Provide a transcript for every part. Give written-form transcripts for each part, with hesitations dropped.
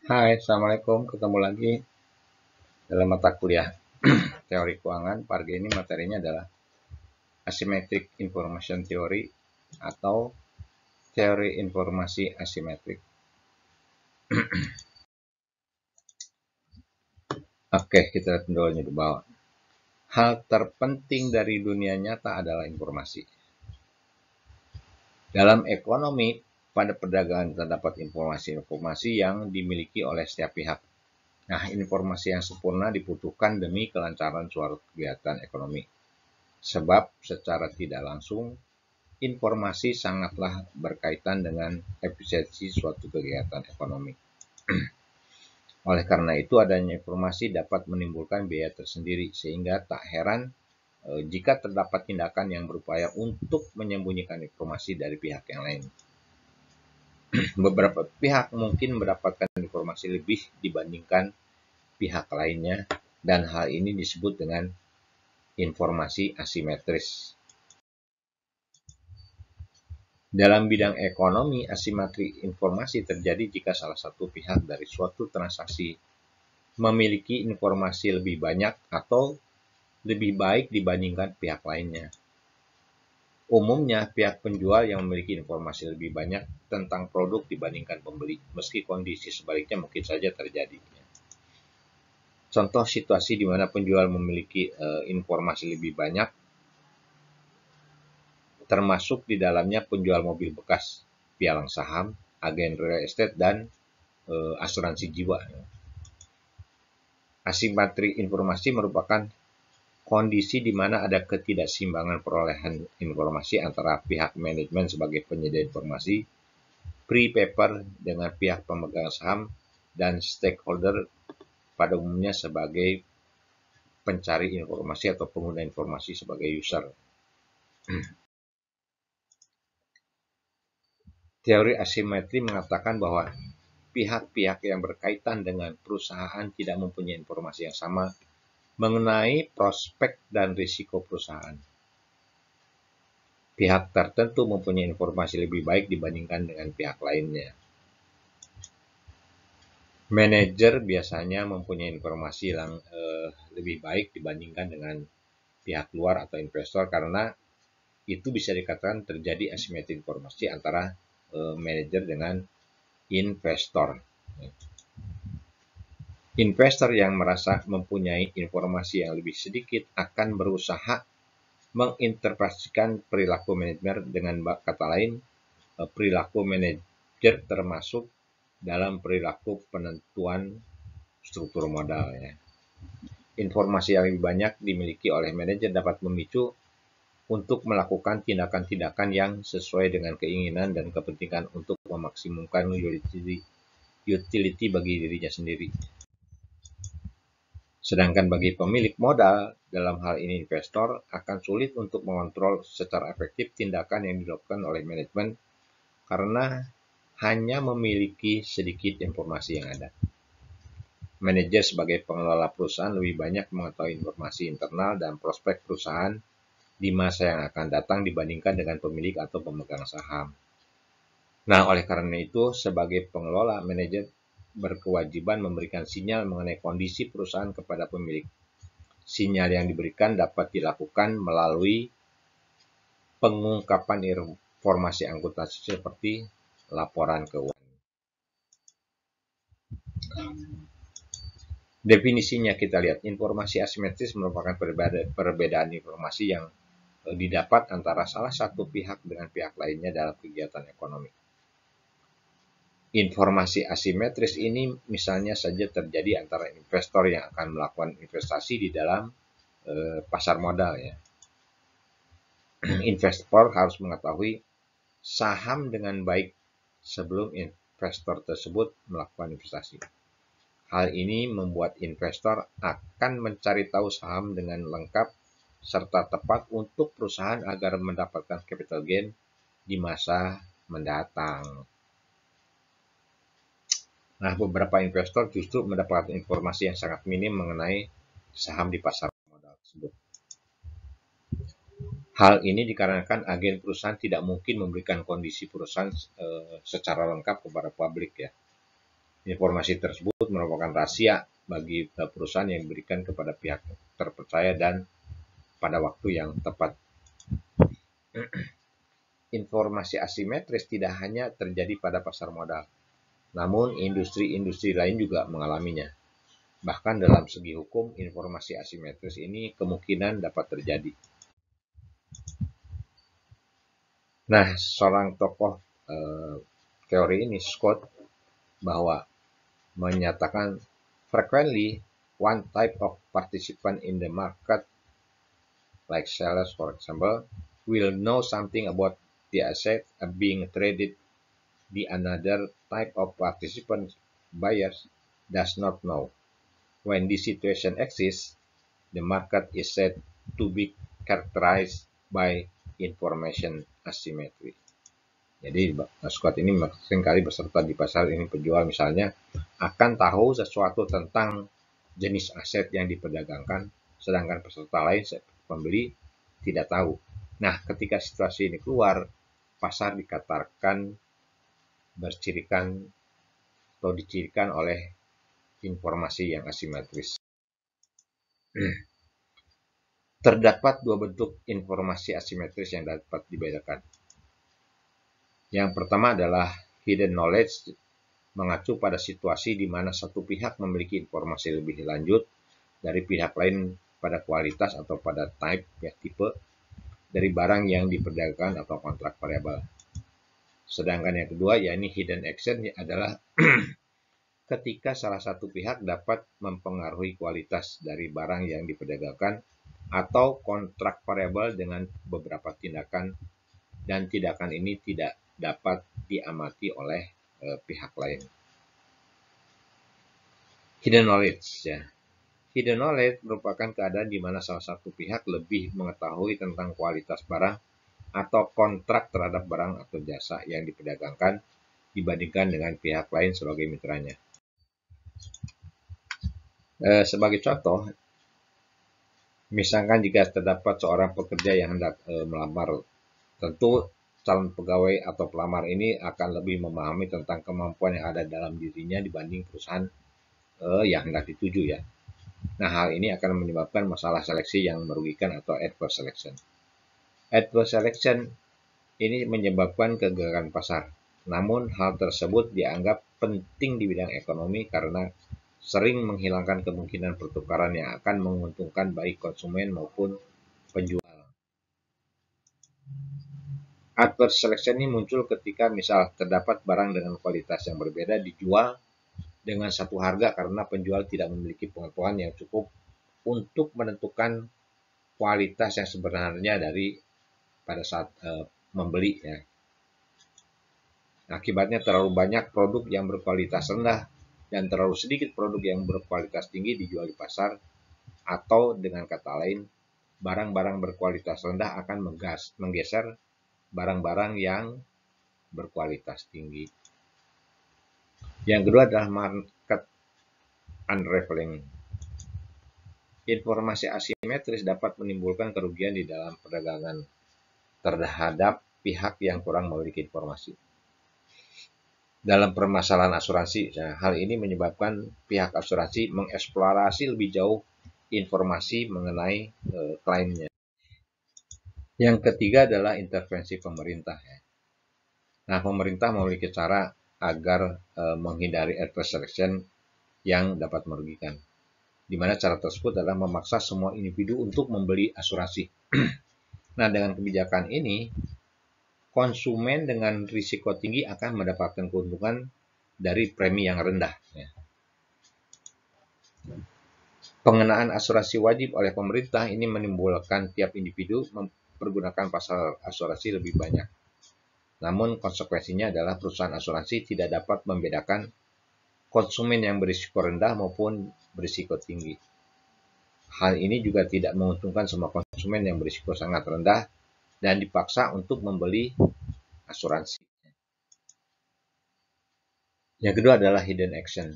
Hai, Assalamualaikum. Ketemu lagi dalam mata kuliah teori keuangan. Pagi ini materinya adalah Asymmetric Information Theory atau teori informasi asimetrik. Oke, kita lihat dulu di bawah. Hal terpenting dari dunia nyata adalah informasi. Dalam ekonomi, pada perdagangan terdapat informasi-informasi yang dimiliki oleh setiap pihak. Nah, informasi yang sempurna dibutuhkan demi kelancaran suatu kegiatan ekonomi. Sebab secara tidak langsung, informasi sangatlah berkaitan dengan efisiensi suatu kegiatan ekonomi. Oleh karena itu, adanya informasi dapat menimbulkan biaya tersendiri, sehingga tak heran jika terdapat tindakan yang berupaya untuk menyembunyikan informasi dari pihak yang lain. Beberapa pihak mungkin mendapatkan informasi lebih dibandingkan pihak lainnya, dan hal ini disebut dengan informasi asimetris. Dalam bidang ekonomi, asimetri informasi terjadi jika salah satu pihak dari suatu transaksi memiliki informasi lebih banyak atau lebih baik dibandingkan pihak lainnya. Umumnya, pihak penjual yang memiliki informasi lebih banyak tentang produk dibandingkan pembeli, meski kondisi sebaliknya mungkin saja terjadi. Contoh situasi di mana penjual memiliki informasi lebih banyak, termasuk di dalamnya penjual mobil bekas, pialang saham, agen real estate, dan asuransi jiwa. Asimetri informasi merupakan kondisi di mana ada ketidakseimbangan perolehan informasi antara pihak manajemen sebagai penyedia informasi, pre-paper dengan pihak pemegang saham, dan stakeholder pada umumnya sebagai pencari informasi atau pengguna informasi sebagai user. Teori asimetri mengatakan bahwa pihak-pihak yang berkaitan dengan perusahaan tidak mempunyai informasi yang sama mengenai prospek dan risiko perusahaan. Pihak tertentu mempunyai informasi lebih baik dibandingkan dengan pihak lainnya. Manajer biasanya mempunyai informasi yang lebih baik dibandingkan dengan pihak luar atau investor, karena itu bisa dikatakan terjadi asimetri informasi antara manajer dengan investor. Investor yang merasa mempunyai informasi yang lebih sedikit akan berusaha menginterpretasikan perilaku manajer. Dengan kata lain, perilaku manajer termasuk dalam perilaku penentuan struktur modal. Informasi yang lebih banyak dimiliki oleh manajer dapat memicu untuk melakukan tindakan-tindakan yang sesuai dengan keinginan dan kepentingan untuk memaksimumkan utility bagi dirinya sendiri. Sedangkan bagi pemilik modal, dalam hal ini investor, akan sulit untuk mengontrol secara efektif tindakan yang dilakukan oleh manajemen karena hanya memiliki sedikit informasi yang ada. Manajer sebagai pengelola perusahaan lebih banyak mengetahui informasi internal dan prospek perusahaan di masa yang akan datang dibandingkan dengan pemilik atau pemegang saham. Nah, oleh karena itu, sebagai pengelola, manajer berkewajiban memberikan sinyal mengenai kondisi perusahaan kepada pemilik. Sinyal yang diberikan dapat dilakukan melalui pengungkapan informasi akuntansi seperti laporan keuangan. Definisinya kita lihat, informasi asimetris merupakan perbedaan informasi yang didapat antara salah satu pihak dengan pihak lainnya dalam kegiatan ekonomi. Informasi asimetris ini misalnya saja terjadi antara investor yang akan melakukan investasi di dalam pasar modal. Investor harus mengetahui saham dengan baik sebelum investor tersebut melakukan investasi. Hal ini membuat investor akan mencari tahu saham dengan lengkap serta tepat untuk perusahaan agar mendapatkan capital gain di masa mendatang. Nah, beberapa investor justru mendapatkan informasi yang sangat minim mengenai saham di pasar modal tersebut. Hal ini dikarenakan agen perusahaan tidak mungkin memberikan kondisi perusahaan secara lengkap kepada publik. Informasi tersebut merupakan rahasia bagi perusahaan yang diberikan kepada pihak terpercaya dan pada waktu yang tepat. Informasi asimetris tidak hanya terjadi pada pasar modal, namun industri-industri lain juga mengalaminya. Bahkan dalam segi hukum, informasi asimetris ini kemungkinan dapat terjadi. Nah, seorang tokoh teori ini, Scott, bahwa menyatakan frequently one type of participant in the market, like sellers for example, will know something about the asset being traded. The another type of participant, buyers, does not know. When this situation exists, the market is said to be characterized by information asymmetry. Jadi Scott ini seringkali beserta di pasar ini penjual misalnya akan tahu sesuatu tentang jenis aset yang diperdagangkan, sedangkan peserta lain pembeli tidak tahu. Nah, ketika situasi ini keluar, pasar dikatakan bercirikan atau dicirikan oleh informasi yang asimetris. Terdapat dua bentuk informasi asimetris yang dapat dibedakan. Yang pertama adalah hidden knowledge, mengacu pada situasi di mana satu pihak memiliki informasi lebih lanjut dari pihak lain pada kualitas atau pada type, ya, tipe dari barang yang diperdagangkan atau kontrak variabel. Sedangkan yang kedua, yakni hidden action, adalah ketika salah satu pihak dapat mempengaruhi kualitas dari barang yang diperdagangkan atau kontrak variabel dengan beberapa tindakan, dan tindakan ini tidak dapat diamati oleh pihak lain. Hidden knowledge, ya. Hidden knowledge merupakan keadaan di mana salah satu pihak lebih mengetahui tentang kualitas barang atau kontrak terhadap barang atau jasa yang diperdagangkan dibandingkan dengan pihak lain sebagai mitranya. Sebagai contoh, misalkan jika terdapat seorang pekerja yang hendak melamar, tentu calon pegawai atau pelamar ini akan lebih memahami tentang kemampuan yang ada dalam dirinya dibanding perusahaan yang hendak dituju, ya. Nah, hal ini akan menyebabkan masalah seleksi yang merugikan atau adverse selection. Adverse selection ini menyebabkan kegagalan pasar. Namun, hal tersebut dianggap penting di bidang ekonomi karena sering menghilangkan kemungkinan pertukaran yang akan menguntungkan baik konsumen maupun penjual. Adverse selection ini muncul ketika misal terdapat barang dengan kualitas yang berbeda dijual dengan satu harga karena penjual tidak memiliki pengetahuan yang cukup untuk menentukan kualitas yang sebenarnya dari pada saat membeli, ya. Akibatnya terlalu banyak produk yang berkualitas rendah dan terlalu sedikit produk yang berkualitas tinggi dijual di pasar, atau dengan kata lain, barang-barang berkualitas rendah akan menggeser barang-barang yang berkualitas tinggi. Yang kedua adalah market unraveling. Informasi asimetris dapat menimbulkan kerugian di dalam perdagangan terhadap pihak yang kurang memiliki informasi. Dalam permasalahan asuransi, nah, hal ini menyebabkan pihak asuransi mengeksplorasi lebih jauh informasi mengenai klaimnya. Yang ketiga adalah intervensi pemerintah, ya. Nah, pemerintah memiliki cara agar menghindari adverse selection yang dapat merugikan, di mana cara tersebut adalah memaksa semua individu untuk membeli asuransi. Nah, dengan kebijakan ini, konsumen dengan risiko tinggi akan mendapatkan keuntungan dari premi yang rendah, ya. Pengenaan asuransi wajib oleh pemerintah ini menimbulkan tiap individu mempergunakan pasal asuransi lebih banyak. Namun konsekuensinya adalah perusahaan asuransi tidak dapat membedakan konsumen yang berisiko rendah maupun berisiko tinggi. Hal ini juga tidak menguntungkan semua konsumen yang berisiko sangat rendah dan dipaksa untuk membeli asuransi. Yang kedua adalah hidden action.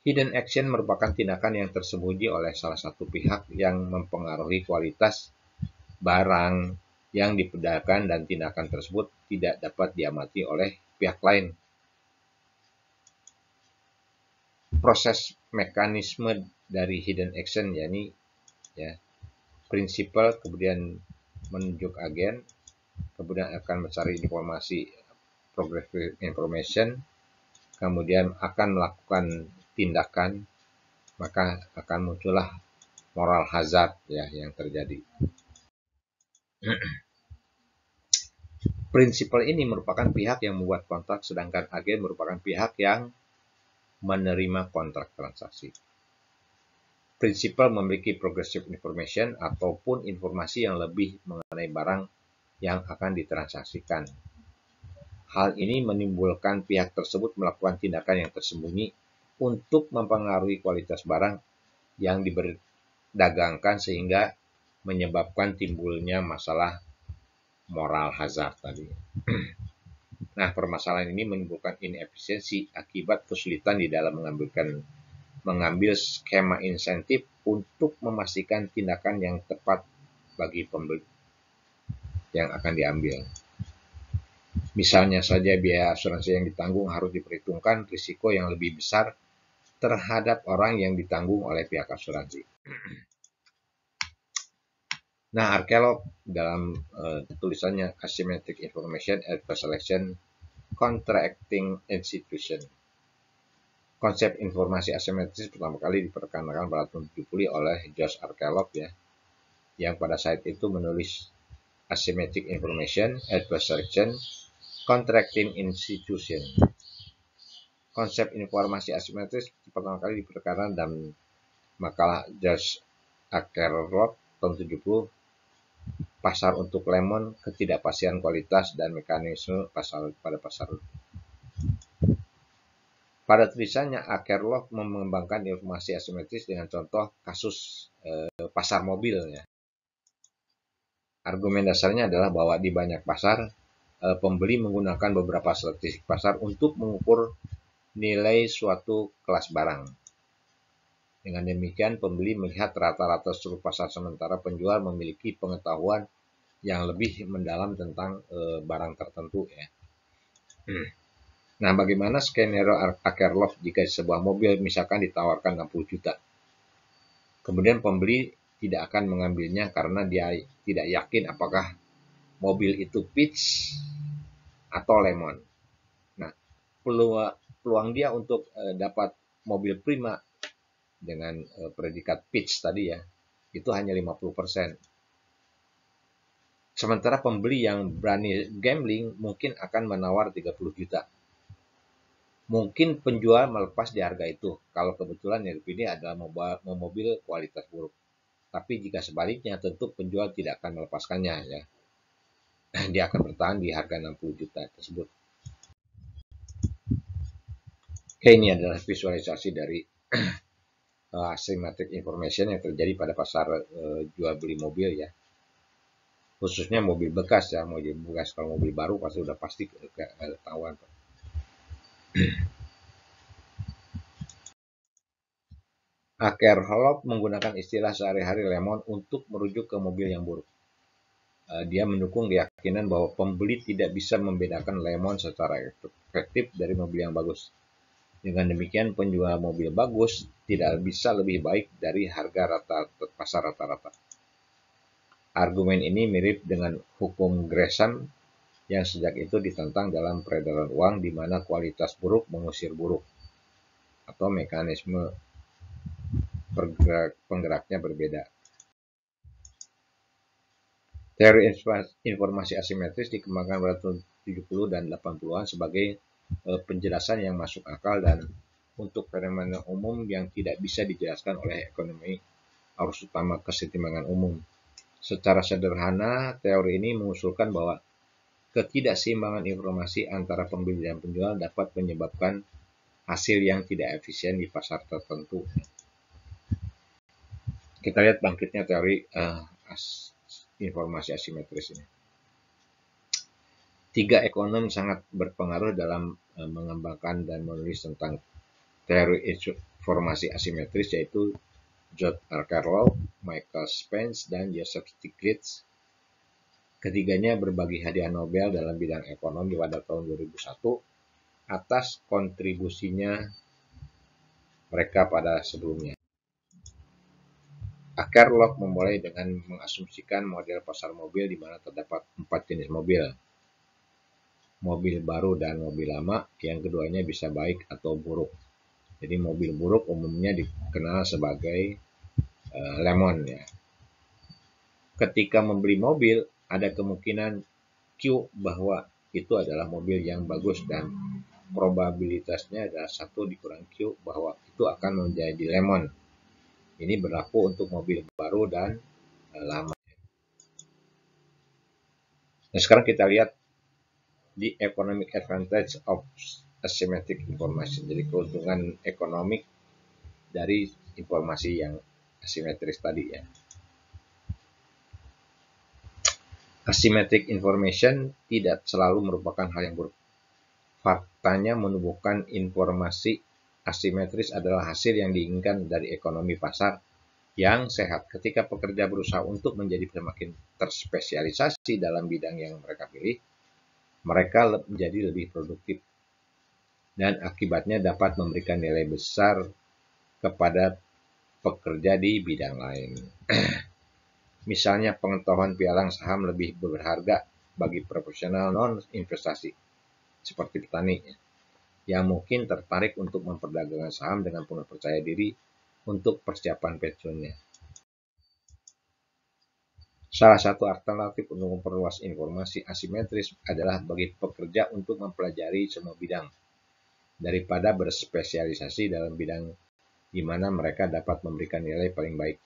Hidden action merupakan tindakan yang tersembunyi oleh salah satu pihak yang mempengaruhi kualitas barang yang diperdagangkan dan tindakan tersebut tidak dapat diamati oleh pihak lain. proses mekanisme dari hidden action, yakni ya prinsipal, kemudian menunjuk agen, kemudian akan mencari informasi progressive information, kemudian akan melakukan tindakan, maka akan muncullah moral hazard ya yang terjadi. Prinsipal ini merupakan pihak yang membuat kontrak, sedangkan agen merupakan pihak yang menerima kontrak transaksi. Prinsipal memiliki progressive information ataupun informasi yang lebih mengenai barang yang akan ditransaksikan. Hal ini menimbulkan pihak tersebut melakukan tindakan yang tersembunyi untuk mempengaruhi kualitas barang yang diperdagangkan sehingga menyebabkan timbulnya masalah moral hazard tadi. Nah, permasalahan ini menimbulkan inefisiensi akibat kesulitan di dalam mengambil skema insentif untuk memastikan tindakan yang tepat bagi pembeli yang akan diambil. Misalnya saja biaya asuransi yang ditanggung harus diperhitungkan risiko yang lebih besar terhadap orang yang ditanggung oleh pihak asuransi. Nah, Arkelov dalam tulisannya Asymmetric Information Adverse Selection Contracting Institution. Konsep informasi asimetris pertama kali diperkenalkan pada tahun 70 oleh Josh Arkelov ya, yang pada saat itu menulis Asymmetric Information Adverse Selection Contracting Institution. Konsep informasi asimetris pertama kali diperkenalkan dalam makalah Josh Arkelov tahun 70, pasar untuk lemon, ketidakpastian kualitas dan mekanisme pada pasar. Pada tulisannya, Arkelov mengembangkan informasi asimetris dengan contoh kasus pasar mobil. Ya. Argumen dasarnya adalah bahwa di banyak pasar, pembeli menggunakan beberapa statistik pasar untuk mengukur nilai suatu kelas barang. Dengan demikian, pembeli melihat rata-rata seluruh pasar, sementara penjual memiliki pengetahuan yang lebih mendalam tentang barang tertentu. Ya. Nah, bagaimana skenario Arkelov jika sebuah mobil misalkan ditawarkan 60 juta? Kemudian pembeli tidak akan mengambilnya karena dia tidak yakin apakah mobil itu peach atau lemon. Nah, peluang dia untuk dapat mobil prima dengan predikat peach tadi ya, itu hanya 50%. Sementara pembeli yang berani gambling mungkin akan menawar 30 juta. Mungkin penjual melepas di harga itu kalau kebetulan yang dipilih adalah mobil kualitas buruk. Tapi jika sebaliknya, tentu penjual tidak akan melepaskannya ya. Dia akan bertahan di harga 60 juta tersebut. Oke, ini adalah visualisasi dari asymmetric information yang terjadi pada pasar jual beli mobil ya, khususnya mobil bekas ya. Mobil bekas, kalau mobil baru pasti ketahuan. Arkelov menggunakan istilah sehari-hari lemon untuk merujuk ke mobil yang buruk. Dia mendukung keyakinan bahwa pembeli tidak bisa membedakan lemon secara efektif dari mobil yang bagus. Dengan demikian, penjual mobil bagus tidak bisa lebih baik dari harga pasar rata-rata. Argumen ini mirip dengan hukum Gresham yang sejak itu ditentang dalam peredaran uang, di mana kualitas buruk mengusir buruk, atau mekanisme penggeraknya berbeda. Teori informasi asimetris dikembangkan pada tahun 70 dan 80-an sebagai penjelasan yang masuk akal dan untuk fenomena umum yang tidak bisa dijelaskan oleh ekonomi arus utama kesetimbangan umum. Secara sederhana, teori ini mengusulkan bahwa ketidakseimbangan informasi antara pembeli dan penjual dapat menyebabkan hasil yang tidak efisien di pasar tertentu. Kita lihat bangkitnya teori informasi asimetris ini. 3 ekonom sangat berpengaruh dalam mengembangkan dan menulis tentang teori informasi asimetris, yaitu Josh Arkelov, Michael Spence, dan Joseph Stiglitz. Ketiganya berbagi hadiah Nobel dalam bidang ekonomi pada tahun 2001 atas kontribusinya mereka pada sebelumnya. Akerlof memulai dengan mengasumsikan model pasar mobil di mana terdapat 4 jenis mobil. Mobil baru dan mobil lama, yang keduanya bisa baik atau buruk. Jadi mobil buruk umumnya dikenal sebagai lemon ya. Ketika membeli mobil, ada kemungkinan Q bahwa itu adalah mobil yang bagus dan probabilitasnya adalah 1 dikurang Q bahwa itu akan menjadi lemon. Ini berlaku untuk mobil baru dan lama. Nah, sekarang kita lihat di economic advantage of asymmetric information. Jadi keuntungan ekonomik dari informasi yang asimetris tadi ya. Asymmetric information tidak selalu merupakan hal yang buruk. Faktanya menumbuhkan informasi asimetris adalah hasil yang diinginkan dari ekonomi pasar yang sehat. Ketika pekerja berusaha untuk menjadi semakin terspesialisasi dalam bidang yang mereka pilih, mereka menjadi lebih produktif dan akibatnya dapat memberikan nilai besar kepada pekerja di bidang lain. Misalnya pengetahuan pialang saham lebih berharga bagi profesional non-investasi seperti petani yang mungkin tertarik untuk memperdagangkan saham dengan penuh percaya diri untuk persiapan pensiunnya. Salah satu alternatif untuk memperluas informasi asimetris adalah bagi pekerja untuk mempelajari semua bidang daripada berspesialisasi dalam bidang di mana mereka dapat memberikan nilai paling baik.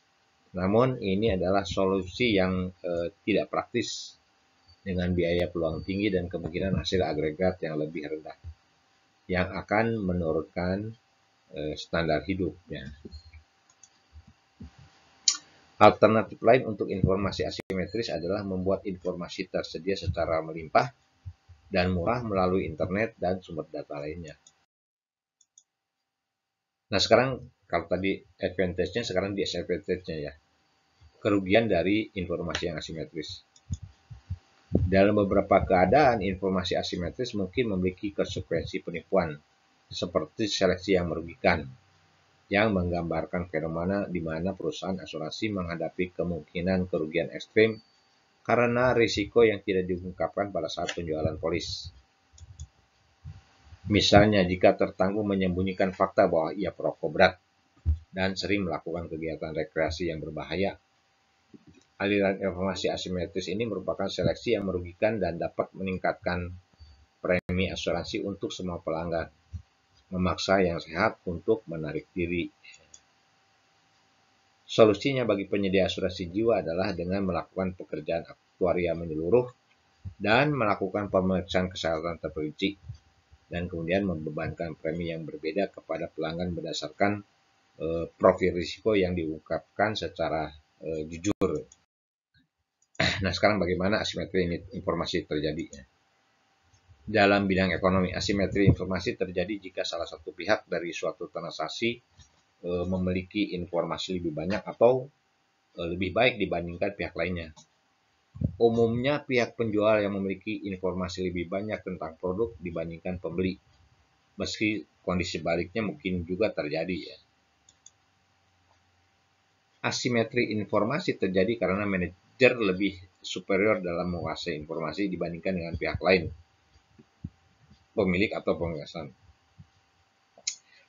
Namun ini adalah solusi yang tidak praktis dengan biaya peluang tinggi dan kemungkinan hasil agregat yang lebih rendah yang akan menurunkan standar hidupnya. Alternatif lain untuk informasi asimetris adalah membuat informasi tersedia secara melimpah dan murah melalui internet dan sumber data lainnya. Nah, sekarang kalau tadi advantage-nya, sekarang disadvantage-nya ya. Kerugian dari informasi yang asimetris. Dalam beberapa keadaan, informasi asimetris mungkin memiliki konsekuensi penipuan, seperti seleksi yang merugikan, yang menggambarkan fenomena di mana perusahaan asuransi menghadapi kemungkinan kerugian ekstrim karena risiko yang tidak diungkapkan pada saat penjualan polis. Misalnya, jika tertangguh menyembunyikan fakta bahwa ia perokok berat dan sering melakukan kegiatan rekreasi yang berbahaya. Aliran informasi asimetris ini merupakan seleksi yang merugikan dan dapat meningkatkan premi asuransi untuk semua pelanggan, memaksa yang sehat untuk menarik diri. Solusinya bagi penyedia asuransi jiwa adalah dengan melakukan pekerjaan aktuaria menyeluruh dan melakukan pemeriksaan kesehatan terperinci, dan kemudian membebankan premi yang berbeda kepada pelanggan berdasarkan profil risiko yang diungkapkan secara jujur. Nah, sekarang bagaimana asimetri informasi terjadi? Dalam bidang ekonomi, asimetri informasi terjadi jika salah satu pihak dari suatu transaksi memiliki informasi lebih banyak atau lebih baik dibandingkan pihak lainnya. Umumnya pihak penjual yang memiliki informasi lebih banyak tentang produk dibandingkan pembeli, meski kondisi baliknya mungkin juga terjadi ya. Asimetri informasi terjadi karena manajer lebih superior dalam menguasai informasi dibandingkan dengan pihak lain, pemilik atau pemesan.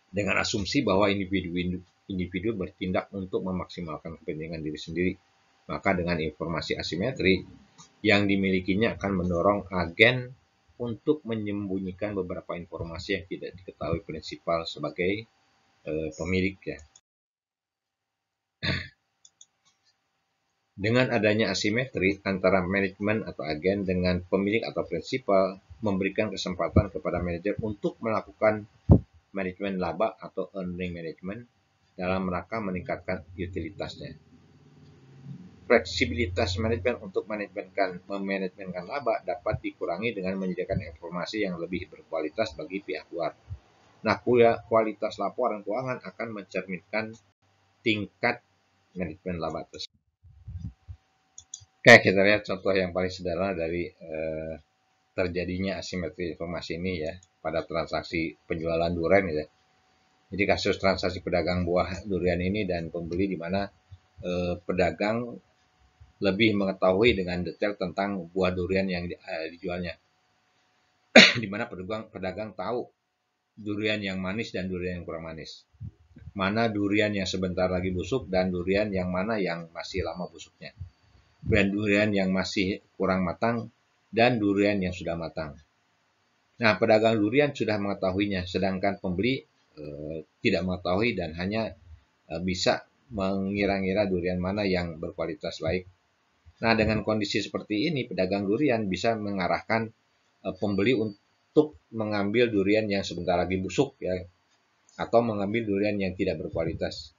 Dengan asumsi bahwa individu bertindak untuk memaksimalkan kepentingan diri sendiri, maka dengan informasi asimetri yang dimilikinya akan mendorong agen untuk menyembunyikan beberapa informasi yang tidak diketahui prinsipal sebagai pemilik ya. Dengan adanya asimetri antara manajemen atau agen dengan pemilik atau prinsipal, memberikan kesempatan kepada manajer untuk melakukan manajemen laba atau earning management dalam rangka meningkatkan utilitasnya. Fleksibilitas manajemen untuk memanajemenkan laba dapat dikurangi dengan menyediakan informasi yang lebih berkualitas bagi pihak luar. Nah, kualitas laporan keuangan akan mencerminkan tingkat manajemen laba tersebut. Oke, kita lihat contoh yang paling sederhana dari terjadinya asimetri informasi ini ya pada transaksi penjualan duren ya. Jadi kasus transaksi pedagang buah durian ini dan pembeli di mana pedagang lebih mengetahui dengan detail tentang buah durian yang dijualnya. Di mana pedagang tahu durian yang manis dan durian yang kurang manis. Mana durian yang sebentar lagi busuk dan durian yang mana yang masih lama busuknya. Dan durian yang masih kurang matang dan durian yang sudah matang. Nah, pedagang durian sudah mengetahuinya, sedangkan pembeli tidak mengetahui dan hanya bisa mengira-ngira durian mana yang berkualitas baik. Nah, dengan kondisi seperti ini, pedagang durian bisa mengarahkan pembeli untuk mengambil durian yang sebentar lagi busuk ya, atau mengambil durian yang tidak berkualitas,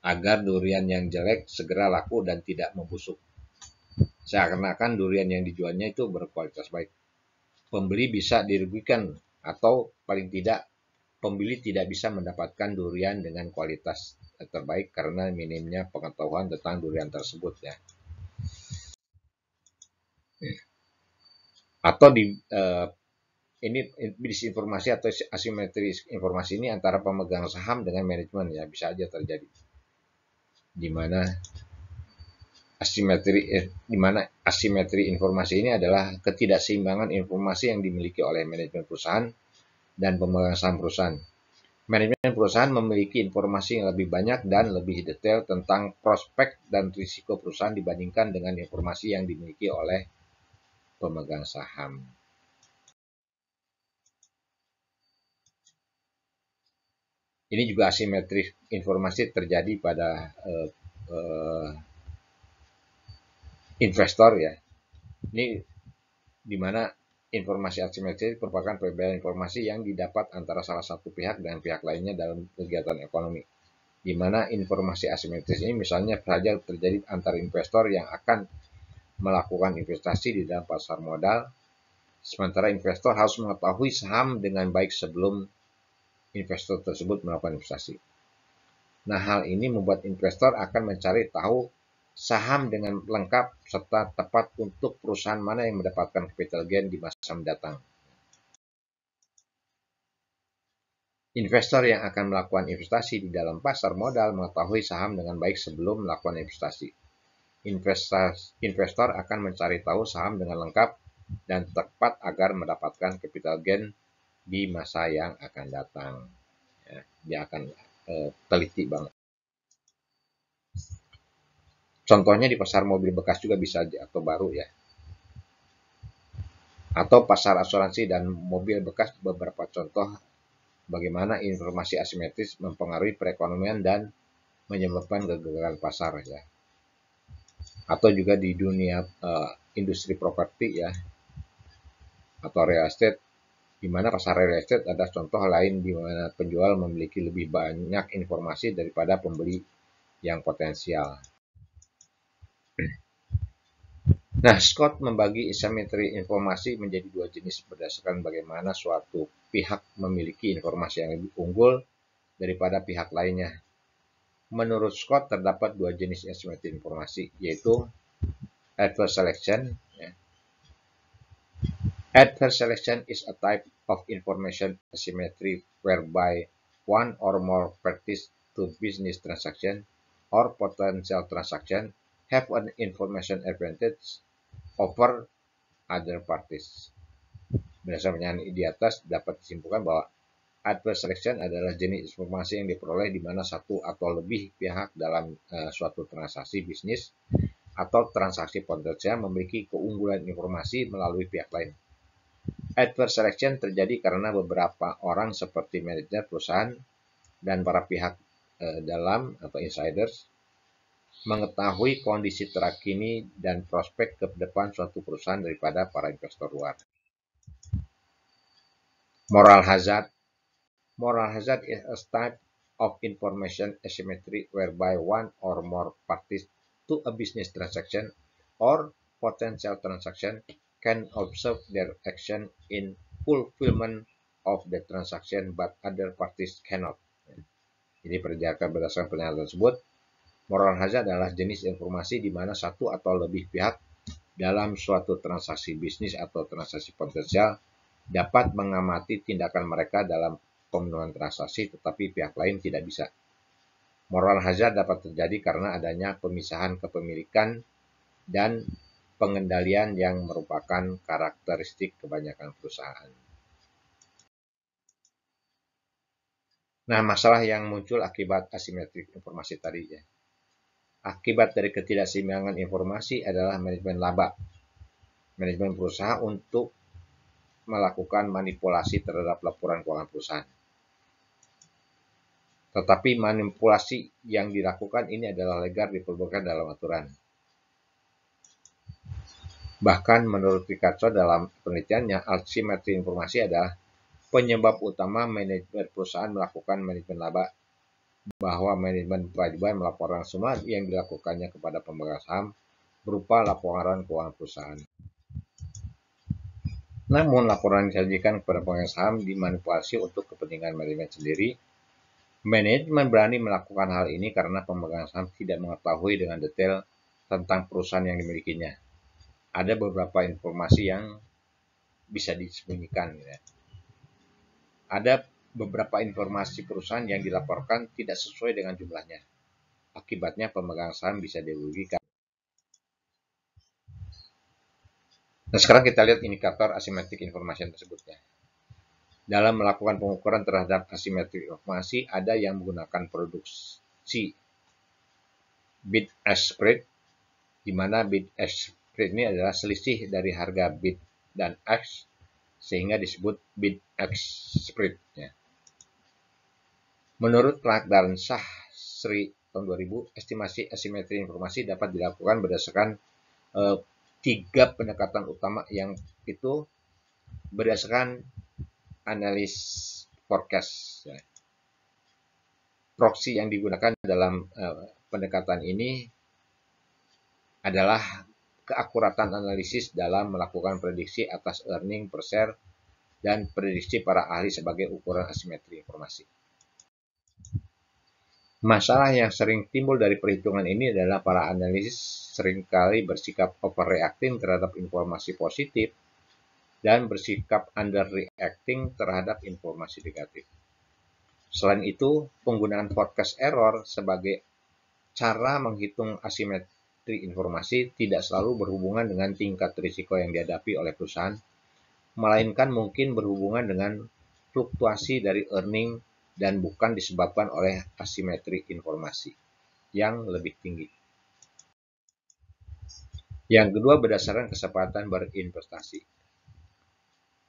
agar durian yang jelek segera laku dan tidak membusuk. Seakan-akan durian yang dijualnya itu berkualitas baik. Pembeli bisa dirugikan atau paling tidak pembeli tidak bisa mendapatkan durian dengan kualitas terbaik karena minimnya pengetahuan tentang durian tersebut ya. Atau ini disinformasi atau asimetri informasi ini antara pemegang saham dengan manajemen ya, bisa aja terjadi. Di mana asimetri informasi ini adalah ketidakseimbangan informasi yang dimiliki oleh manajemen perusahaan dan pemegang saham perusahaan. Manajemen perusahaan memiliki informasi yang lebih banyak dan lebih detail tentang prospek dan risiko perusahaan dibandingkan dengan informasi yang dimiliki oleh pemegang saham. Ini juga asimetri informasi terjadi pada investor ya. Ini di mana informasi asimetris merupakan perbedaan informasi yang didapat antara salah satu pihak dengan pihak lainnya dalam kegiatan ekonomi. Di mana informasi asimetris ini misalnya saja terjadi antara investor yang akan melakukan investasi di dalam pasar modal, sementara investor harus mengetahui saham dengan baik sebelum investor tersebut melakukan investasi. Nah, hal ini membuat investor akan mencari tahu saham dengan lengkap serta tepat untuk perusahaan mana yang mendapatkan capital gain di masa mendatang. Investor yang akan melakukan investasi di dalam pasar modal mengetahui saham dengan baik sebelum melakukan investasi. Investor akan mencari tahu saham dengan lengkap dan tepat agar mendapatkan capital gain di masa yang akan datang. Ya, dia akan teliti banget. Contohnya di pasar mobil bekas juga bisa atau baru ya. Atau pasar asuransi dan mobil bekas, beberapa contoh bagaimana informasi asimetris mempengaruhi perekonomian dan menyebabkan kegagalan pasar ya. Atau juga di dunia industri properti ya, atau real estate, di mana pasar real estate ada contoh lain di mana penjual memiliki lebih banyak informasi daripada pembeli yang potensial. Nah, Scott membagi asimetri informasi menjadi dua jenis berdasarkan bagaimana suatu pihak memiliki informasi yang lebih unggul daripada pihak lainnya. Menurut Scott, terdapat dua jenis asimetri informasi, yaitu adverse selection. Adverse selection is a type of information asymmetry whereby one or more parties to business transaction or potential transaction have an information advantage over other parties. Berdasarkan pernyataan di atas, dapat disimpulkan bahwa adverse selection adalah jenis informasi yang diperoleh di mana satu atau lebih pihak dalam suatu transaksi bisnis atau transaksi potensial memiliki keunggulan informasi melalui pihak lain. Adverse selection terjadi karena beberapa orang seperti manajer perusahaan dan para pihak dalam atau insiders mengetahui kondisi terkini dan prospek ke depan suatu perusahaan daripada para investor luar. Moral hazard. Moral hazard is a type of information asymmetry whereby one or more parties to a business transaction or potential transaction can observe their action in fulfillment of the transaction but other parties cannot. Jadi berdasarkan pernyataan tersebut, moral hazard adalah jenis informasi di mana satu atau lebih pihak dalam suatu transaksi bisnis atau transaksi potensial dapat mengamati tindakan mereka dalam pemenuhan transaksi, tetapi pihak lain tidak bisa. Moral hazard dapat terjadi karena adanya pemisahan kepemilikan dan pengendalian yang merupakan karakteristik kebanyakan perusahaan. Nah, masalah yang muncul akibat asimetrik informasi tadi ya. Akibat dari ketidakseimbangan informasi adalah manajemen laba. Manajemen berusaha untuk melakukan manipulasi terhadap laporan keuangan perusahaan. Tetapi manipulasi yang dilakukan ini adalah legal diperbolehkan dalam aturan. Bahkan menurut Picasso dalam penelitiannya, asimetri informasi adalah penyebab utama manajemen perusahaan melakukan manajemen laba, bahwa manajemen kewajiban melaporkan semua yang dilakukannya kepada pemegang saham berupa laporan keuangan perusahaan. Namun, laporan yang disajikan kepada pemegang saham dimanipulasi untuk kepentingan manajemen sendiri. Manajemen berani melakukan hal ini karena pemegang saham tidak mengetahui dengan detail tentang perusahaan yang dimilikinya. Ada beberapa informasi yang bisa disembunyikan. Ya. Ada beberapa informasi perusahaan yang dilaporkan tidak sesuai dengan jumlahnya. Akibatnya pemegang saham bisa dirugikan. Nah, sekarang kita lihat indikator asimetrik informasi tersebutnya. Dalam melakukan pengukuran terhadap asimetrik informasi, ada yang menggunakan produksi bid-ask spread, di mana bid-ask spread ini adalah selisih dari harga bid dan ask, sehingga disebut bid-ask spread. Ya. Menurut Clark dan Shah Sri tahun 2000, estimasi asimetri informasi dapat dilakukan berdasarkan 3 pendekatan utama, yang itu berdasarkan analis forecast. Ya. Proxy yang digunakan dalam pendekatan ini adalah keakuratan analisis dalam melakukan prediksi atas earning per share dan prediksi para ahli sebagai ukuran asimetri informasi. Masalah yang sering timbul dari perhitungan ini adalah para analis seringkali bersikap overreacting terhadap informasi positif dan bersikap underreacting terhadap informasi negatif. Selain itu, penggunaan forecast error sebagai cara menghitung asimetri informasi tidak selalu berhubungan dengan tingkat risiko yang dihadapi oleh perusahaan, melainkan mungkin berhubungan dengan fluktuasi dari earning dan bukan disebabkan oleh asimetri informasi yang lebih tinggi. Yang kedua, berdasarkan kesempatan berinvestasi.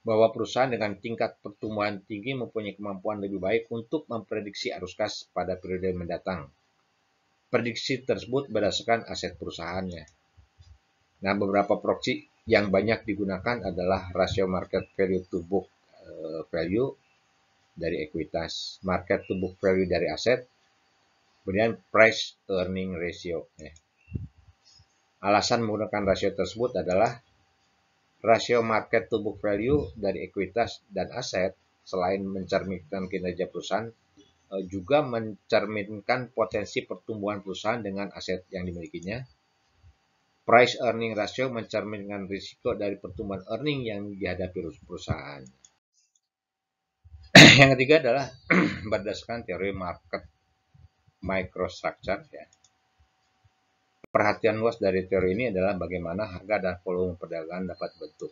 Bahwa perusahaan dengan tingkat pertumbuhan tinggi mempunyai kemampuan lebih baik untuk memprediksi arus kas pada periode mendatang. Prediksi tersebut berdasarkan aset perusahaannya. Nah, beberapa proxy yang banyak digunakan adalah rasio market value to book value dari ekuitas, market to book value dari aset, kemudian price earning ratio. Alasan menggunakan rasio tersebut adalah rasio market to book value dari ekuitas dan aset selain mencerminkan kinerja perusahaan, juga mencerminkan potensi pertumbuhan perusahaan dengan aset yang dimilikinya. Price earning ratio mencerminkan risiko dari pertumbuhan earning yang dihadapi perusahaan. Yang ketiga adalah berdasarkan teori market microstructure. Ya. Perhatian luas dari teori ini adalah bagaimana harga dan volume perdagangan dapat dibentuk.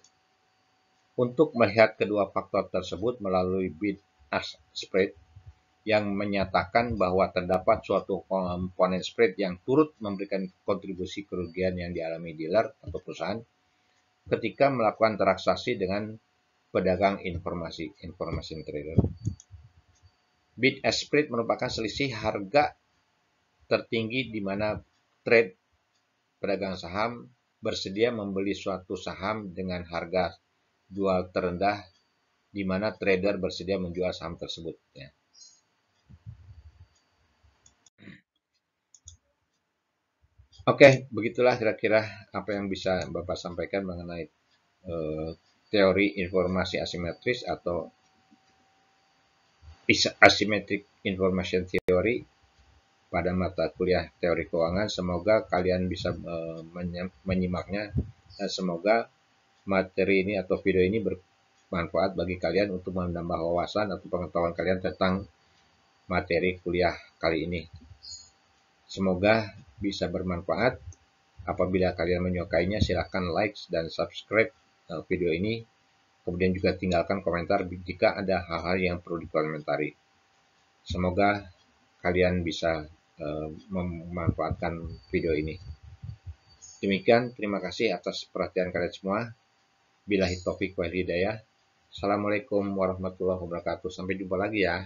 Untuk melihat kedua faktor tersebut melalui bid-ask spread yang menyatakan bahwa terdapat suatu komponen spread yang turut memberikan kontribusi kerugian yang dialami dealer atau perusahaan ketika melakukan transaksi dengan pedagang informasi trader. Bid-ask spread merupakan selisih harga tertinggi di mana trade pedagang saham bersedia membeli suatu saham dengan harga jual terendah di mana trader bersedia menjual saham tersebut. Ya. Oke, begitulah kira-kira apa yang bisa Bapak sampaikan mengenai teori informasi asimetris atau asymmetric information theory pada mata kuliah teori keuangan. Semoga kalian bisa menyimaknya dan semoga materi ini atau video ini bermanfaat bagi kalian untuk menambah wawasan atau pengetahuan kalian tentang materi kuliah kali ini. Semoga bisa bermanfaat. Apabila kalian menyukainya, silahkan like dan subscribe video ini. Kemudian juga tinggalkan komentar jika ada hal-hal yang perlu dikomentari. Semoga kalian bisa memanfaatkan video ini. Demikian, terima kasih atas perhatian kalian semua. Billahi taufik wal hidayah. Assalamualaikum warahmatullahi wabarakatuh. Sampai jumpa lagi ya.